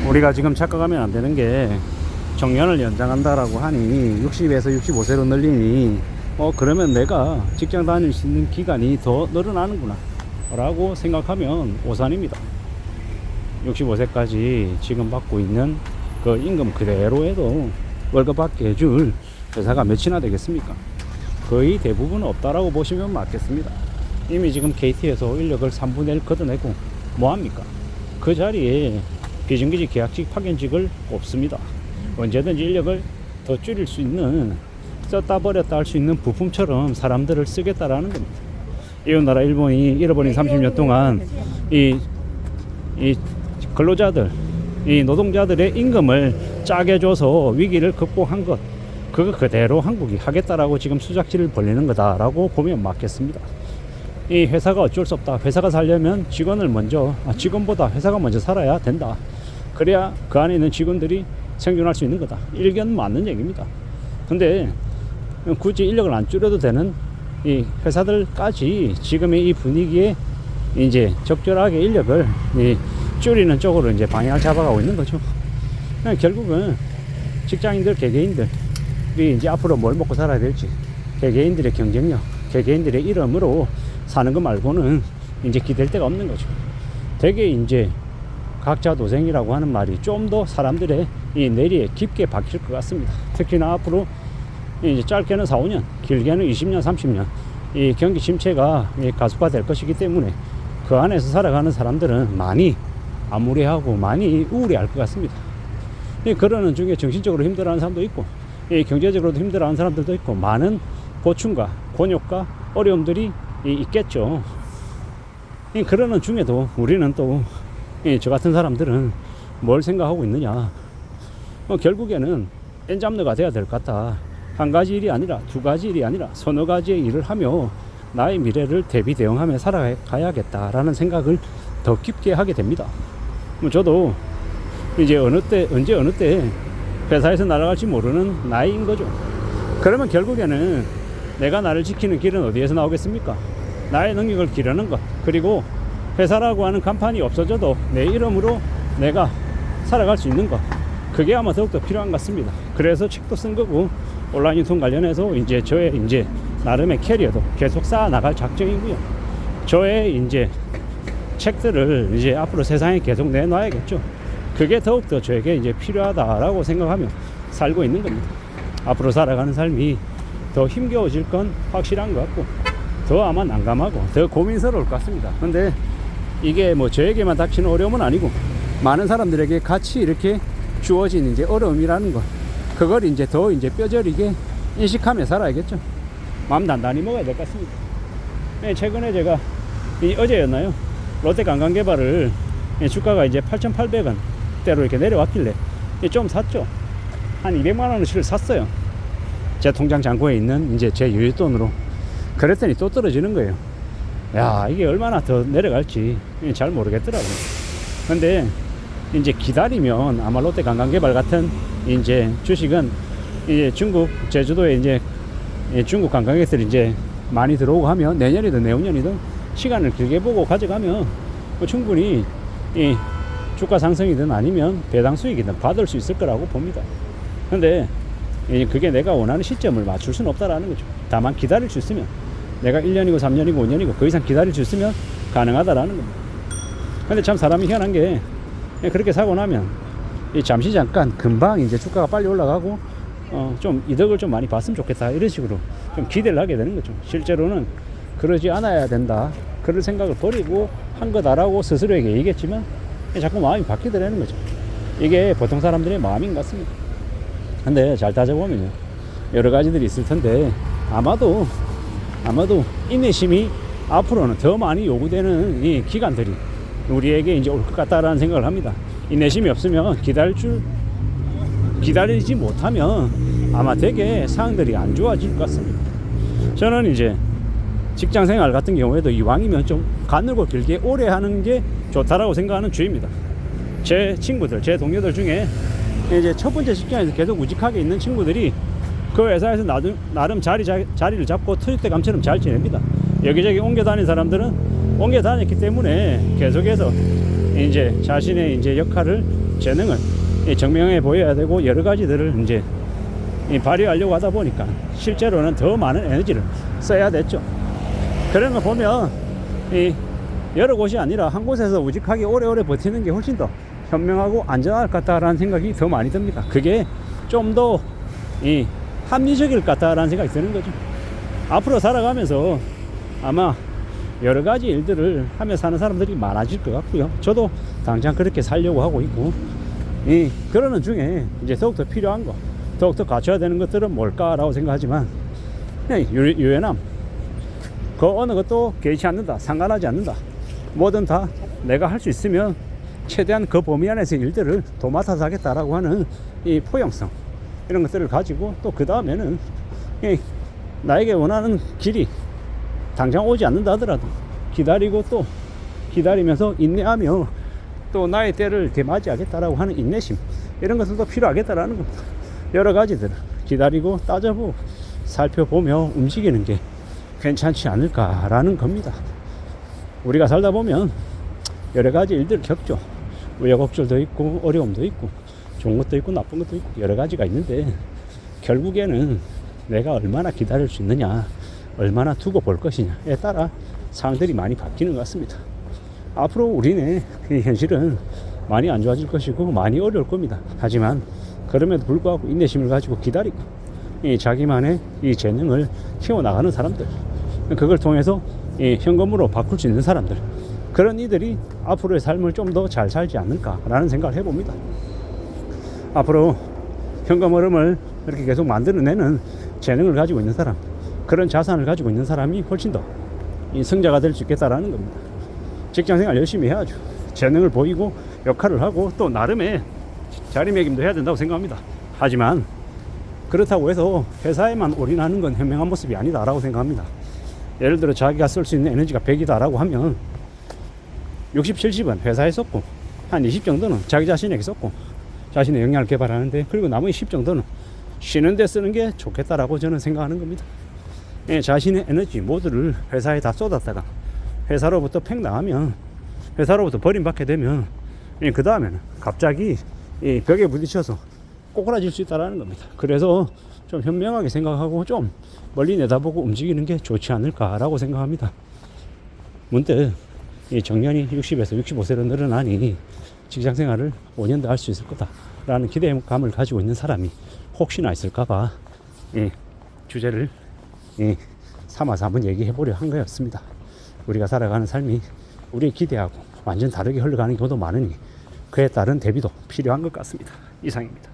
우리가 지금 착각하면 안 되는 게 정년을 연장한다라고 하니 60에서 65세로 늘리니 그러면 내가 직장 다닐 수 있는 기간이 더 늘어나는구나 라고 생각하면 오산입니다. 65세까지 지금 받고 있는 그 임금 그대로 해도 월급 받게 해줄 회사가 몇이나 되겠습니까? 거의 대부분 없다라고 보시면 맞겠습니다. 이미 지금 KT에서 인력을 3분의 1 걷어내고 뭐합니까? 그 자리에 비정규직 계약직 파견직을 뽑습니다. 언제든지 인력을 더 줄일 수 있는, 썼다 버렸다 할 수 있는 부품처럼 사람들을 쓰겠다라는 겁니다. 이웃나라 일본이 잃어버린 30년 동안 이 근로자들, 이 노동자들의 임금을 짜게 줘서 위기를 극복한 것, 그거 그대로 한국이 하겠다라고 지금 수작질을 벌리는 거다라고 보면 맞겠습니다. 이 회사가 어쩔 수 없다. 회사가 살려면 직원보다 회사가 먼저 살아야 된다. 그래야 그 안에 있는 직원들이 생존할 수 있는 거다. 일견 맞는 얘기입니다. 근데 굳이 인력을 안 줄여도 되는 이 회사들까지 지금의 이 분위기에 이제 적절하게 인력을 줄이는 쪽으로 이제 방향을 잡아가고 있는 거죠. 결국은 직장인들, 개개인들이 이제 앞으로 뭘 먹고 살아야 될지, 개개인들의 경쟁력, 개개인들의 이름으로 사는 거 말고는 이제 기댈 데가 없는 거죠. 되게 이제 각자 도생이라고 하는 말이 좀 더 사람들의 이 뇌리에 깊게 박힐 것 같습니다. 특히나 앞으로 이제 짧게는 4, 5년, 길게는 20년, 30년 이 경기 침체가 가속화될 것이기 때문에 그 안에서 살아가는 사람들은 많이 암울해하고 많이 우울해할 것 같습니다. 그러는 중에 정신적으로 힘들어하는 사람도 있고 경제적으로도 힘들어하는 사람들도 있고 많은 고충과 곤욕과 어려움들이 있겠죠. 그러는 중에도 우리는 또 저 같은 사람들은 뭘 생각하고 있느냐, 결국에는 엔잡너가 돼야 될 것 같다. 한 가지 일이 아니라 두 가지 일이 아니라 서너 가지의 일을 하며 나의 미래를 대비 대응하며 살아가야겠다라는 생각을 더 깊게 하게 됩니다. 저도 이제 언제 어느 때 회사에서 날아갈지 모르는 나이인 거죠. 그러면 결국에는 내가 나를 지키는 길은 어디에서 나오겠습니까? 나의 능력을 기르는 것, 그리고 회사라고 하는 간판이 없어져도 내 이름으로 내가 살아갈 수 있는 것, 그게 아마 더욱더 필요한 것 같습니다. 그래서 책도 쓴 거고 온라인 유통 관련해서 이제 저의 이제 나름의 캐리어도 계속 쌓아 나갈 작정이고요. 저의 이제 책들을 이제 앞으로 세상에 계속 내놔야겠죠. 그게 더욱더 저에게 이제 필요하다라고 생각하며 살고 있는 겁니다. 앞으로 살아가는 삶이 더 힘겨워질 건 확실한 것 같고, 더 아마 난감하고 더 고민스러울 것 같습니다. 근데 이게 뭐 저에게만 닥치는 어려움은 아니고 많은 사람들에게 같이 이렇게 주어진 이제 어려움이라는 것, 그걸 이제 더 이제 뼈저리게 인식하며 살아야겠죠. 마음 단단히 먹어야 될 것 같습니다. 최근에 제가 어제였나요? 롯데 관광개발을 주가가 이제 8,800원대로 이렇게 내려왔길래 좀 샀죠. 한 200만원어치를 샀어요. 제 통장 잔고에 있는 이제 제 여윳돈으로. 그랬더니 또 떨어지는 거예요. 야, 이게 얼마나 더 내려갈지 잘 모르겠더라고요. 근데 이제 기다리면 아마 롯데 관광개발 같은 이제 주식은 이제 중국 제주도에 이제 중국 관광객들이 이제 많이 들어오고 하면 내년이든 내후년이든 시간을 길게 보고 가져가면 충분히 이 주가 상승이든 아니면 배당 수익이든 받을 수 있을 거라고 봅니다. 근데 그게 내가 원하는 시점을 맞출 수는 없다라는 거죠. 다만 기다릴 수 있으면, 내가 1년이고 3년이고 5년이고 그 이상 기다릴 수 있으면 가능하다라는 겁니다. 근데 참 사람이 희한한 게 그렇게 사고 나면 잠시 잠깐 금방 이제 주가가 빨리 올라가고 좀 이득을 좀 많이 봤으면 좋겠다 이런 식으로 좀 기대를 하게 되는 거죠. 실제로는 그러지 않아야 된다, 그럴 생각을 버리고 한 거다라고 스스로에게 얘기했지만 자꾸 마음이 바뀌더라는 거죠. 이게 보통 사람들의 마음인 것 같습니다. 근데 잘 따져보면요, 여러 가지들이 있을 텐데 아마도 인내심이 앞으로는 더 많이 요구되는 이 기간들이 우리에게 이제 올 것 같다라는 생각을 합니다. 인내심이 없으면 기다리지 못하면 아마 되게 상황들이 안 좋아질 것 같습니다. 저는 이제 직장 생활 같은 경우에도 이왕이면 좀 가늘고 길게 오래 하는 게 좋다라고 생각하는 주의입니다. 제 친구들, 제 동료들 중에 이제 첫 번째 직장에서 계속 우직하게 있는 친구들이 그 회사에서 나름 자리를 잡고 터줏대감처럼 잘 지냅니다. 여기저기 옮겨 다닌 사람들은 옮겨 다녔기 때문에 계속해서 이제 자신의 이제 역할을, 재능을 증명해 보여야 되고 여러 가지들을 이제 발휘하려고 하다 보니까 실제로는 더 많은 에너지를 써야 됐죠. 그런 거 보면 여러 곳이 아니라 한 곳에서 우직하게 오래오래 버티는 게 훨씬 더 현명하고 안전할 것 같다라는 생각이 더 많이 듭니다. 그게 좀 더 합리적일 것 같다라는 생각이 드는 거죠. 앞으로 살아가면서 아마 여러 가지 일들을 하며 사는 사람들이 많아질 것 같고요. 저도 당장 그렇게 살려고 하고 있고, 그러는 중에 이제 더욱더 필요한 거, 더욱더 갖춰야 되는 것들은 뭘까라고 생각하지만, 그냥 유연함, 그 어느 것도 개의치 않는다, 상관하지 않는다, 뭐든 다 내가 할 수 있으면 최대한 그 범위 안에서 일들을 도맡아서 하겠다라고 하는 이 포용성, 이런 것들을 가지고, 또 그 다음에는 나에게 원하는 길이 당장 오지 않는다 하더라도 기다리고, 또 기다리면서 인내하며 또 나의 때를 맞이하겠다라고 하는 인내심, 이런 것들도 필요하겠다라는 겁니다. 여러 가지들을 기다리고 따져보고 살펴보며 움직이는 게 괜찮지 않을까라는 겁니다. 우리가 살다 보면 여러 가지 일들을 겪죠. 우여곡절도 있고 어려움도 있고 좋은 것도 있고 나쁜 것도 있고 여러 가지가 있는데, 결국에는 내가 얼마나 기다릴 수 있느냐, 얼마나 두고 볼 것이냐에 따라 상황들이 많이 바뀌는 것 같습니다. 앞으로 우리네 현실은 많이 안 좋아질 것이고 많이 어려울 겁니다. 하지만 그럼에도 불구하고 인내심을 가지고 기다리고 자기만의 이 재능을 키워나가는 사람들, 그걸 통해서 현금으로 바꿀 수 있는 사람들, 그런 이들이 앞으로의 삶을 좀 더 잘 살지 않을까라는 생각을 해봅니다. 앞으로 현금 흐름을 이렇게 계속 만들어내는 재능을 가지고 있는 사람, 그런 자산을 가지고 있는 사람이 훨씬 더 승자가 될 수 있겠다라는 겁니다. 직장생활 열심히 해야죠. 재능을 보이고 역할을 하고 또 나름의 자리매김도 해야 된다고 생각합니다. 하지만 그렇다고 해서 회사에만 올인하는 건 현명한 모습이 아니다라고 생각합니다. 예를 들어 자기가 쓸 수 있는 에너지가 100이다라고 하면 60, 70은 회사에 썼고 한 20 정도는 자기 자신에게 썼고 자신의 역량을 개발하는데, 그리고 나머지 10 정도는 쉬는 데 쓰는 게 좋겠다라고 저는 생각하는 겁니다. 자신의 에너지 모두를 회사에 다 쏟았다가 회사로부터 팽당하면, 회사로부터 버림받게 되면 그 다음에는 갑자기 벽에 부딪혀서 꼬꾸라질 수 있다는 겁니다. 그래서 좀 현명하게 생각하고 좀 멀리 내다보고 움직이는 게 좋지 않을까라고 생각합니다. 문득 정년이 60에서 65세로 늘어나니 직장생활을 5년 더 할 수 있을 거다라는 기대감을 가지고 있는 사람이 혹시나 있을까봐 주제를 삼아서 한번 얘기해 보려 한 거였습니다. 우리가 살아가는 삶이 우리 기대하고 완전 다르게 흘러가는 경우도 많으니 그에 따른 대비도 필요한 것 같습니다. 이상입니다.